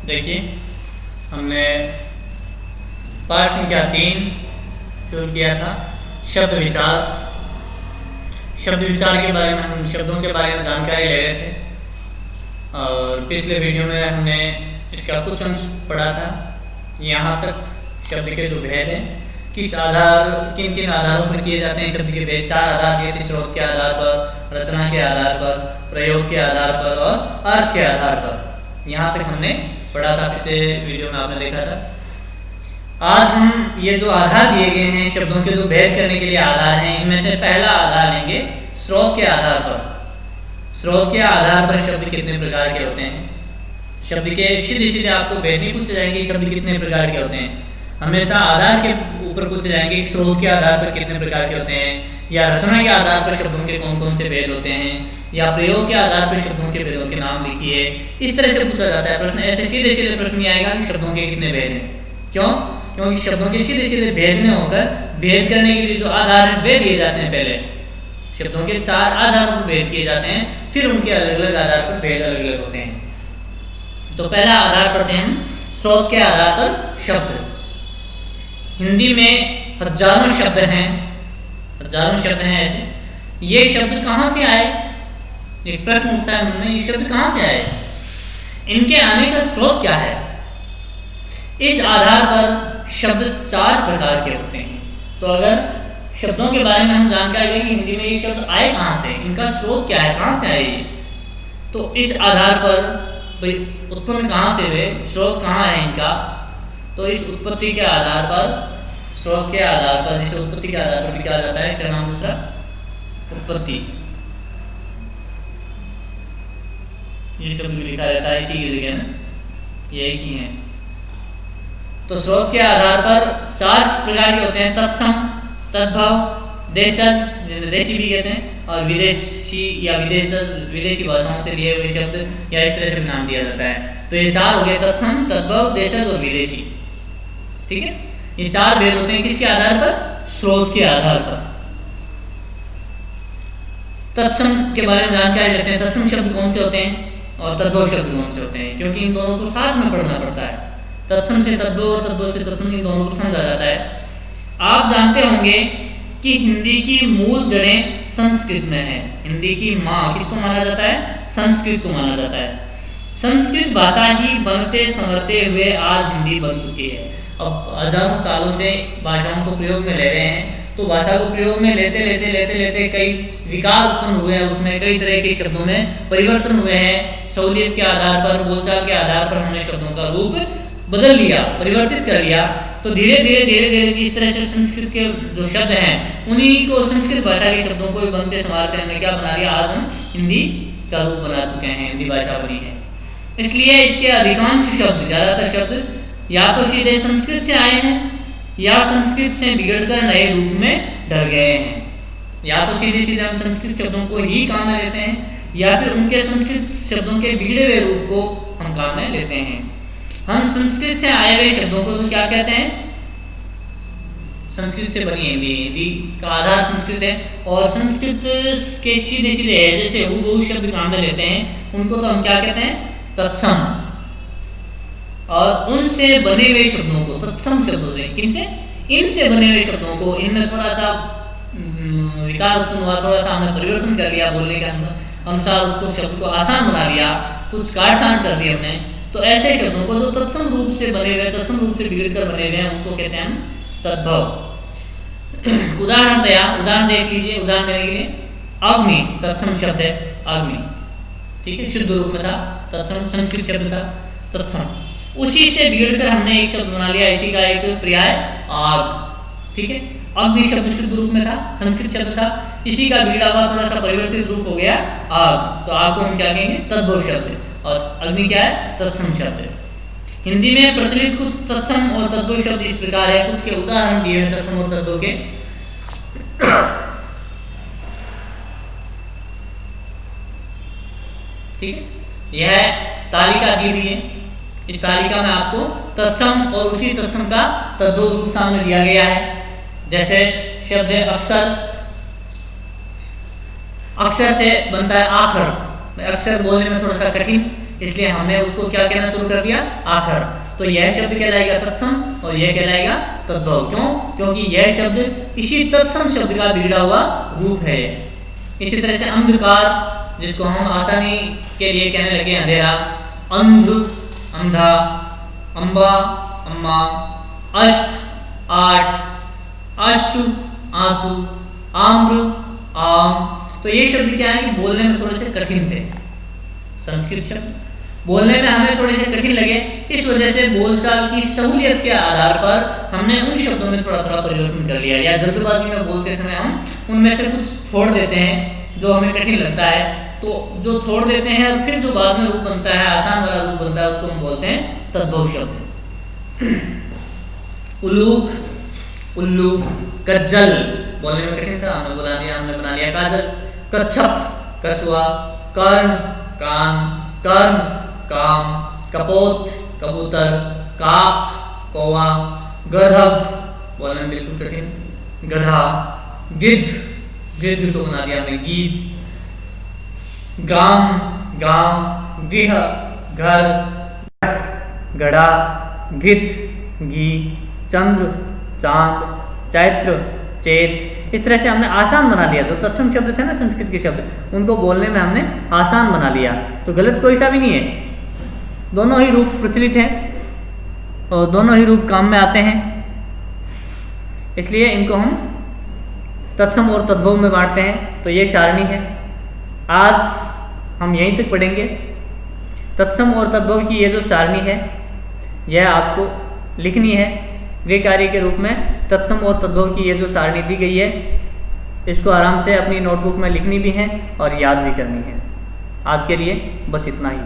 देखिए, हमने पाठ संख्या 3 शुरू किया था। शब्द विचार के बारे में हम शब्दों के बारे में जानकारी ले रहे थे और पिछले वीडियो में हमने इसका कुछ अंश पढ़ा था। यहाँ तक शब्द के जो भेद हैं, किन किन आधारों पर किए जाते हैं शब्द के भेद, 4 आधार दिए थे: स्रोत के आधार पर, रचना के आधार पर, प्रयोग के आधार पर और अर्थ के आधार पर। यहाँ तक हमने पढ़ा था, पिछले वीडियो में आपने देखा था। आज हम ये जो आधार दिए गए हैं शब्दों के जो भेद करने के लिए आधार हैं, इनमें से पहला आधार लेंगे स्रोत के आधार पर। स्रोत के आधार पर शब्द कितने प्रकार के होते हैं? शब्द के सीधे आपको भेद नहीं पूछे जाएंगे शब्द कितने प्रकार के होते हैं, हमेशा आधार के ऊपर पूछे जाएंगे स्रोत के आधार पर कितने प्रकार के होते हैं, या रचना के आधार पर शब्दों के कौन कौन से भेद होते हैं, या प्रयोग के आधार पर शब्दों के भेदों के नाम लिखिए। इस तरह से पूछा जाता है प्रश्न। ऐसे सीधे प्रश्न नहीं आएगा कि शब्दों के कितने भेद हैं। क्यों? क्योंकि शब्दों के सीधे भेद न होकर भेद करने के लिए जो आधार हैं वे दिए जाते हैं। पहले शब्दों के 4 आधारों पर भेद किए जाते हैं, फिर उनके अलग अलग आधार पर भेद अलग अलग होते हैं। तो पहला आधार पढ़ते हैं हम, स्रोत के आधार पर शब्द। हिंदी में हजारों शब्द हैं ऐसे। ये शब्द कहाँ से आए? एक प्रश्न उठता है मन में, ये शब्द कहाँ से आए, इनके आने का स्रोत क्या है? इस आधार पर शब्द 4 प्रकार के होते हैं। तो अगर शब्दों के बारे में हम जानकारी लें कि हिंदी में ये शब्द आए कहाँ से, इनका स्रोत क्या है, कहाँ से आए ये, तो इस आधार पर उत्पन्न कहाँ से हुए, स्रोत कहाँ है इनका, तो इस उत्पत्ति के आधार पर, स्रोत के आधार पर, जिसे उत्पत्ति के आधार पर भी कहा जाता है, इसका नाम दूसरा उत्पत्ति। ये शब्द भी लिखा रहता है इसी की जगह ना, ये एक ही है। तो स्रोत के आधार पर 4 प्रकार के होते हैं: तत्सम, तद्भव, देशज, देशी भी कहते हैं, और विदेशी या विदेशी भाषाओं से लिए हुए शब्द, या इस तरह से नाम दिया जाता है। तो ये 4 हो गए: तत्सम, तद्भव, देशज और विदेशी। ठीक है, ये 4 भेद होते हैं किसके आधार पर? स्रोत के आधार पर। तत्सम के बारे में जानकारी लेते हैं। तत्सम शब्द कौन से होते हैं और तद्भव शब्द कौन से होते हैं, क्योंकि इन दोनों को साथ में पढ़ना पड़ता है। तत्सम से तद्भव और तद्भव से तत्सम, इन दोनों को समझा जाता है। आप जानते होंगे कि हिंदी की मूल जड़ें संस्कृत में है। हिंदी की माँ किसको माना जाता है? संस्कृत को माना जाता है। संस्कृत भाषा ही बनते संवरते हुए आज हिंदी बन चुकी है। अब हजारों सालों से भाषाओं को प्रयोग में ले रहे हैं, तो भाषा को प्रयोग में लेते कई विकार उत्पन्न हुए हैं, उसमें कई तरह के शब्दों में परिवर्तन हुए हैं। सहूलियत के आधार पर, बोलचाल के आधार पर हमने शब्दों का रूप बदल लिया, परिवर्तित कर लिया। तो धीरे धीरे इस तरह से संस्कृत के जो शब्द हैं, उन्हीं को संस्कृत भाषा के शब्दों को बनते संवारते हमने क्या बना लिया, आज हम हिंदी का रूप बना चुके हैं, हिंदी भाषा बनी है। इसलिए इसके अधिकांश शब्द, ज़्यादातर शब्द या तो सीधे संस्कृत से आए हैं, या संस्कृत से बिगड़कर नए रूप में ढल गए हैं। या तो सीधे हम संस्कृत शब्दों को ही काम में लेते हैं, या फिर उनके संस्कृत शब्दों के बिगड़े हुए रूप को हम काम में लेते हैं। हम संस्कृत से आए हुए शब्दों को तो क्या कहते हैं? संस्कृत से बनी हिंदी। हिंदी का आधार संस्कृत है, और संस्कृत के सीधे है, जैसे हूबहू शब्द काम में लेते हैं, उनको तो हम क्या कहते हैं? तत्सम। और उनसे बने हुए शब्दों को, तत्सम शब्दों से, किनसे? इनसे बने हुए शब्दों को, इनमें थोड़ा सा विकार उत्पन्न हुआ, थोड़ा सा हमने परिवर्तन कर लिया, बोलने के अनुसार उसको शब्द को आसान बना लिया, कुछ काट छांट कर दिया हमने, तो ऐसे शब्दों को जो तत्सम रूप से बने हुए, तत्सम रूप से बिगड़ कर बने हुए हैं, उनको कहते हैं हम तद्भव। उदाहरण देख लीजिए। उदाहरण देने के लिए, अग्नि तत्सम शब्द है, अग्नि, ठीक है, शुद्ध रूप में था, तत्सम संस्कृत शब्द था, तत्सम। उसी से बिगड़कर हमने एक शब्द बना लिया, इसी का एक पर्याय आग। ठीक है, अग्नि शब्द शुद्ध रूप में था, संस्कृत शब्द था, इसी का बिगड़ा हुआ थोड़ा सा परिवर्तित रूप हो गया आग। तो आग को हम क्या कहेंगे? तद्भव शब्द। और अग्नि क्या है? तत्सम शब्द। हिंदी में प्रचलित कुछ तत्सम और तद्भव शब्द इस प्रकार है, कुछ के उदाहरण दिए हैं तत्सम और तद्भव के। ठीक है, यह तालिका दी हुई है। इस तालिका में आपको तत्सम और उसी तत्सम का तद्भव रूप सामने दिया गया है। जैसे शब्द है अक्षर, अक्षर से बनता है आखर। अक्षर बोलने में थोड़ा सा कठिन, इसलिए हमने उसको क्या कहना शुरू कर दिया, आखर। तो यह शब्द कहलाएगा तत्सम और यह कहलाएगा तद्भव। क्यों? क्योंकि यह शब्द इसी तत्सम शब्द का बिगड़ा हुआ रूप है। इसी तरह से अंधकार, जिसको हम आसानी के लिए कहने लगे अंधेरा, अंध, अंधा, अम्बा, अम्मा, अष्ट, आठ, अश्रु, आंसू, आम्र, आम। तो ये शब्द क्या है कि बोलने में थोड़े से कठिन थे। संस्कृत शब्द बोलने में हमें थोड़े से कठिन लगे, इस वजह से बोलचाल की सहूलियत के आधार पर हमने उन शब्दों में थोड़ा थोड़ा परिवर्तन कर लिया, या जल्दबाजी में बोलते समय हम उनमें से कुछ छोड़ देते हैं जो हमें कठिन लगता है। तो जो छोड़ देते हैं और फिर जो बाद में रूप बनता है, आसान वाला रूप बनता है, उसको हम बोलते हैं तद्भव शब्द। उलूक, उल्लू, कज्जल बोलने में कठिन था, हमने बना लिया काजल। कच्छप, कछुआ, कर्ण, कान, कर्म, काम, कपोत, कबूतर, काक, कौवा, गधब बोलने में बिल्कुल कठिन, गधा, गिद्ध, गिद्ध तो बना दिया हमने गीत, गाम, गांव, गृह, घर, गड़ा, गिद्ध, घी, चंद्र, चांद, चैत्र, चेत। इस तरह से हमने आसान बना लिया। जो तत्सम शब्द थे ना संस्कृत के शब्द, उनको बोलने में हमने आसान बना लिया। तो गलत कोई सा भी नहीं है, दोनों ही रूप प्रचलित हैं और दोनों ही रूप काम में आते हैं, इसलिए इनको हम तत्सम और तद्भव में बांटते हैं। तो ये सारणी है। आज हम यहीं तक पढ़ेंगे। तत्सम और तद्भव की ये जो सारणी है, यह आपको लिखनी है गृह कार्य के रूप में। तत्सम और तद्भव की ये जो सारणी दी गई है, इसको आराम से अपनी नोटबुक में लिखनी भी है और याद भी करनी है। आज के लिए बस इतना ही।